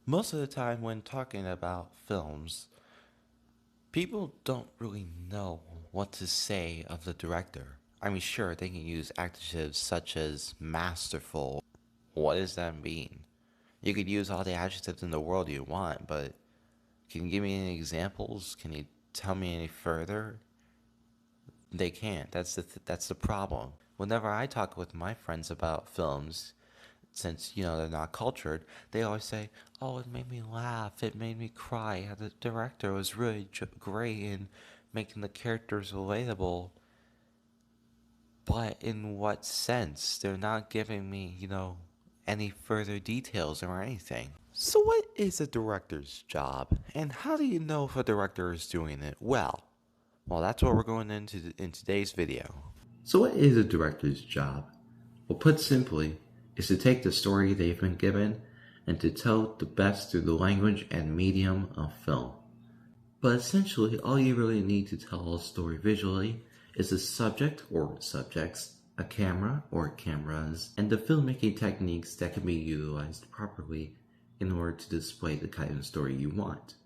Most of the time, when talking about films, people don't really know what to say of the director. I mean, sure, they can use adjectives such as masterful. What does that mean? You could use all the adjectives in the world you want, but can you give me any examples? Can you tell me any further? They can't. That's the problem. Whenever I talk with my friends about films, since they're not cultured, they always say, "Oh, it made me laugh. It made me cry. The director was really great in making the characters relatable." But in what sense? They're not giving me, any further details or anything. So, what is a director's job, and how do you know if a director is doing it well? Well, that's what we're going into in today's video. So, what is a director's job? Well, put simply, is to take the story they've been given and to tell it the best through the language and medium of film. But essentially, all you really need to tell a story visually is a subject or subjects, a camera or cameras, and the filmmaking techniques that can be utilized properly in order to display the kind of story you want.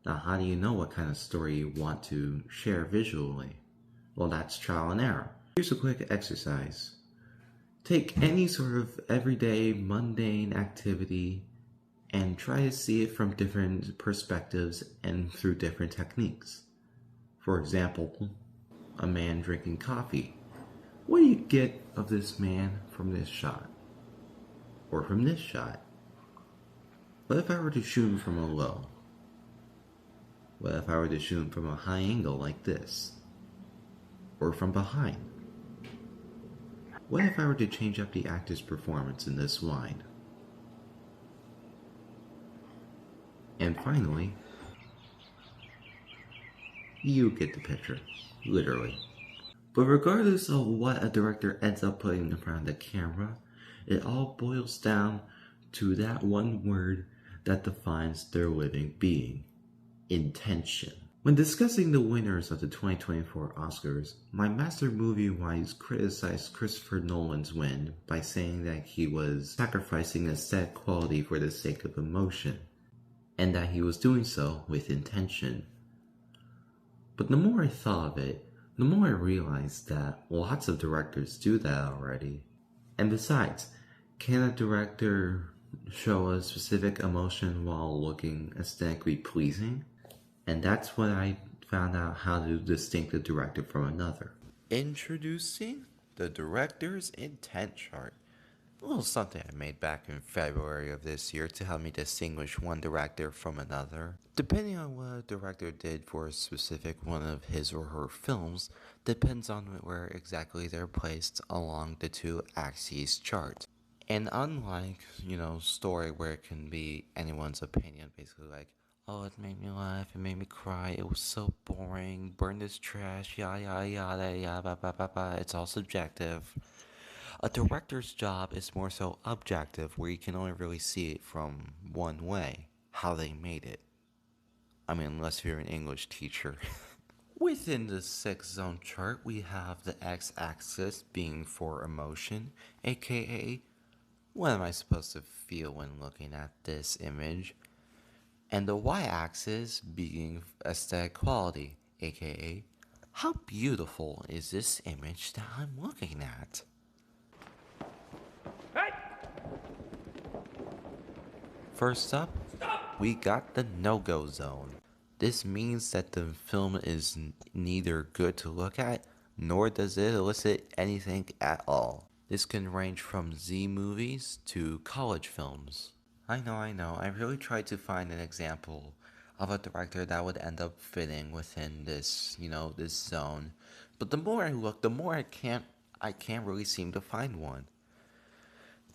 Now, how do you know what kind of story you want to share visually? Well, that's trial and error. Here's a quick exercise. Take any sort of everyday, mundane activity and try to see it from different perspectives and through different techniques. For example, a man drinking coffee. What do you get of this man from this shot? Or from this shot? What if I were to shoot him from a low? What if I were to shoot him from a high angle like this? Or from behind? What if I were to change up the actor's performance in this wide? And finally, you get the picture, literally. But regardless of what a director ends up putting in front of the camera, it all boils down to that one word that defines their living being: intention. When discussing the winners of the 2024 Oscars, my master movie wise criticized Christopher Nolan's win by saying that he was sacrificing aesthetic quality for the sake of emotion, and that he was doing so with intention. But the more I thought of it, the more I realized that lots of directors do that already. And besides, can a director show a specific emotion while looking aesthetically pleasing? And that's when I found out how to distinguish a director from another. Introducing the director's intent chart. A little something I made back in February of this year to help me distinguish one director from another. Depending on what a director did for a specific one of his or her films, depends on where exactly they're placed along the two axes chart. And unlike, story where it can be anyone's opinion, basically like, "Oh, it made me laugh, it made me cry, it was so boring, burn this trash, yada yada yada yada blah blah blah," it's all subjective. A director's job is more so objective, where you can only really see it from one way, how they made it. I mean, unless you're an English teacher. Within the 6-zone chart, we have the x-axis being for emotion, aka, what am I supposed to feel when looking at this image? And the y-axis being aesthetic quality, aka, how beautiful is this image that I'm looking at? First up, we got the no-go zone. This means that the film is neither good to look at, nor does it elicit anything at all. This can range from Z movies to college films. I know, I really tried to find an example of a director that would end up fitting within this, this zone. But the more I look, the more I can't really seem to find one.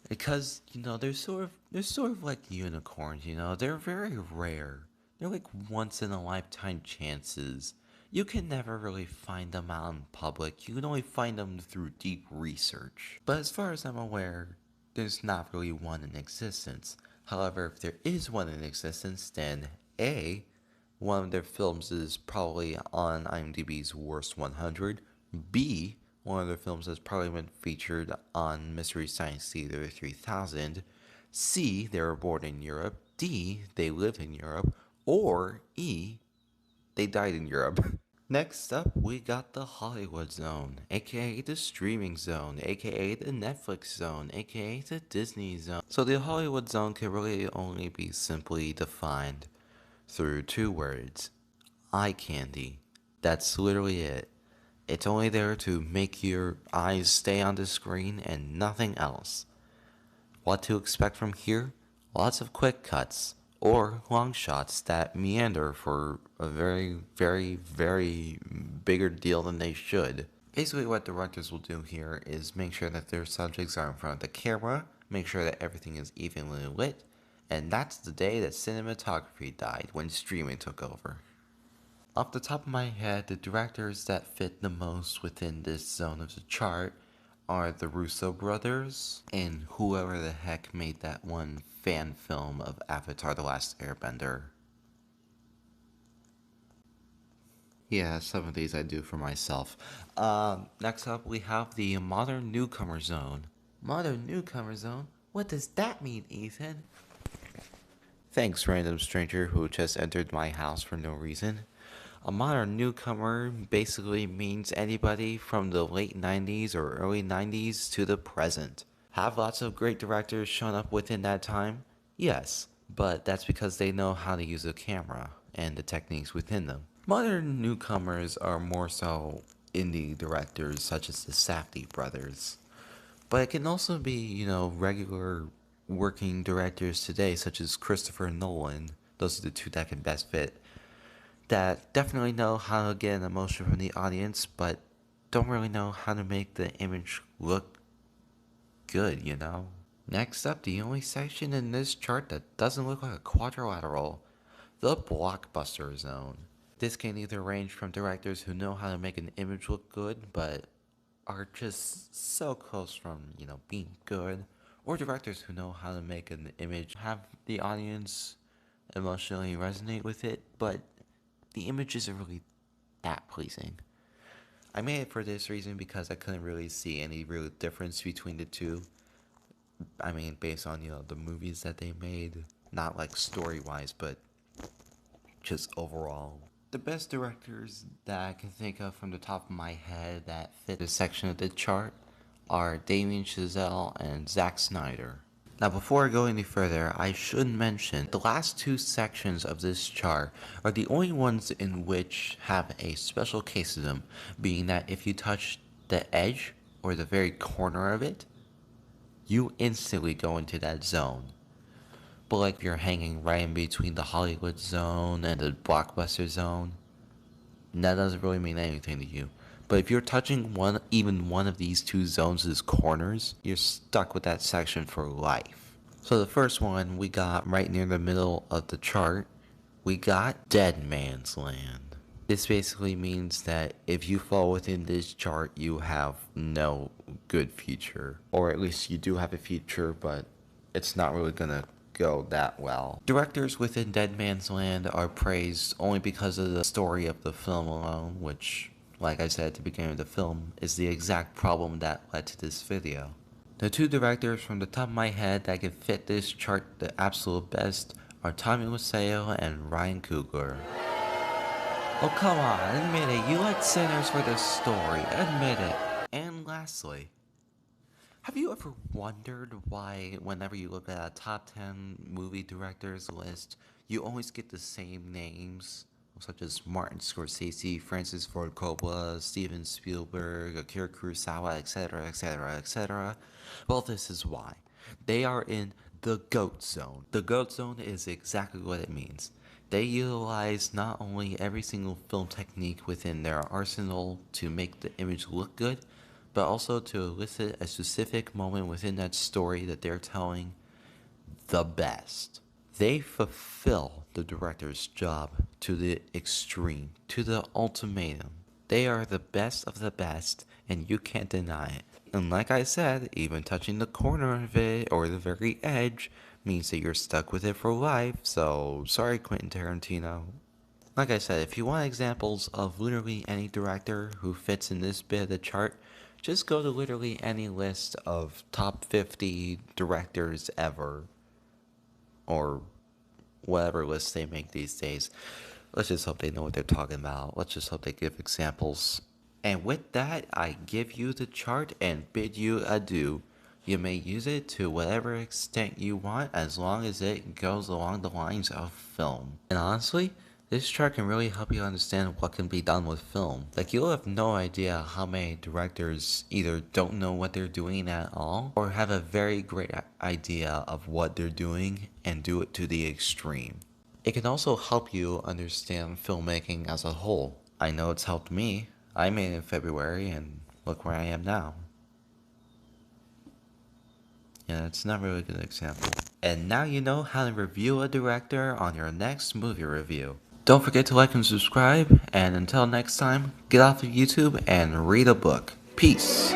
Because, they're sort of like unicorns, they're very rare. They're like once in a lifetime chances. You can never really find them out in public. You can only find them through deep research. But as far as I'm aware, there's not really one in existence. However, if there is one in existence, then A, one of their films is probably on IMDb's Worst 100. B, one of their films has probably been featured on Mystery Science Theater 3000. C, they were born in Europe. D, they live in Europe, or E, they died in Europe. Next up, we got the Hollywood Zone, aka the Streaming Zone, aka the Netflix Zone, aka the Disney Zone. So the Hollywood Zone can really only be simply defined through two words: eye candy. That's literally it. It's only there to make your eyes stay on the screen and nothing else. What to expect from here? Lots of quick cuts or long shots that meander for a very, very, very bigger deal than they should. Basically, what directors will do here is make sure that their subjects are in front of the camera, make sure that everything is evenly lit, and that's the day that cinematography died when streaming took over. Off the top of my head, the directors that fit the most within this zone of the chart are the Russo brothers and whoever the heck made that one fan film of Avatar: The Last Airbender. Yeah, some of these I do for myself. Next up, we have the Modern Newcomer Zone. Modern Newcomer Zone? What does that mean, Ethan? Thanks, random stranger who just entered my house for no reason. A modern newcomer basically means anybody from the late 90s or early 90s to the present. Have lots of great directors shown up within that time? Yes, but that's because they know how to use a camera and the techniques within them. Modern newcomers are more so indie directors such as the Safdie brothers. But it can also be, regular working directors today, such as Christopher Nolan. Those are the two that can best fit. That definitely know how to get an emotion from the audience, but don't really know how to make the image look good. Next up, the only section in this chart that doesn't look like a quadrilateral, the blockbuster zone. This can either range from directors who know how to make an image look good, but are just so close from, being good, or directors who know how to make an image have the audience emotionally resonate with it, but the image isn't really that pleasing. I made it for this reason because I couldn't really see any real difference between the two. I mean, based on, the movies that they made, not like story-wise, but just overall. The best directors that I can think of from the top of my head that fit this section of the chart are Damien Chazelle and Zack Snyder. Now, before I go any further, I should mention the last two sections of this chart are the only ones in which have a special case to them, being that if you touch the edge or the very corner of it, you instantly go into that zone. But like if you're hanging right in between the Hollywood zone and the blockbuster zone, that doesn't really mean anything to you. But if you're touching even one of these two zones as corners, you're stuck with that section for life. So the first one we got right near the middle of the chart, we got Dead Man's Land. This basically means that if you fall within this chart, you have no good future. Or at least you do have a future, but it's not really gonna go that well. Directors within Dead Man's Land are praised only because of the story of the film alone, which, like I said at the beginning of the film, is the exact problem that led to this video. The two directors from the top of my head that can fit this chart the absolute best are Tommy Wiseau and Ryan Coogler. Oh, come on, admit it. You like Sinners for the story. Admit it. And lastly, have you ever wondered why, whenever you look at a top 10 movie directors list, you always get the same names, such as Martin Scorsese, Francis Ford Coppola, Steven Spielberg, Akira Kurosawa, etc., etc., etc.? Well, this is why. They are in the GOAT zone. The GOAT zone is exactly what it means. They utilize not only every single film technique within their arsenal to make the image look good, but also to elicit a specific moment within that story that they're telling the best. They fulfill the director's job to the extreme, to the ultimatum. They are the best of the best, and you can't deny it. And like I said, even touching the corner of it or the very edge means that you're stuck with it for life, so sorry, Quentin Tarantino. Like I said, if you want examples of literally any director who fits in this bit of the chart, just go to literally any list of top 50 directors ever, or whatever list they make these days. Let's just hope they know what they're talking about. Let's just hope they give examples. And with that, I give you the chart and bid you adieu. You may use it to whatever extent you want as long as it goes along the lines of film. And honestly, this chart can really help you understand what can be done with film. Like, you'll have no idea how many directors either don't know what they're doing at all or have a very great idea of what they're doing and do it to the extreme. It can also help you understand filmmaking as a whole. I know it's helped me. I made it in February and look where I am now. Yeah, it's not really a good example. And now you know how to review a director on your next movie review. Don't forget to like and subscribe, and until next time, get off of YouTube and read a book. Peace!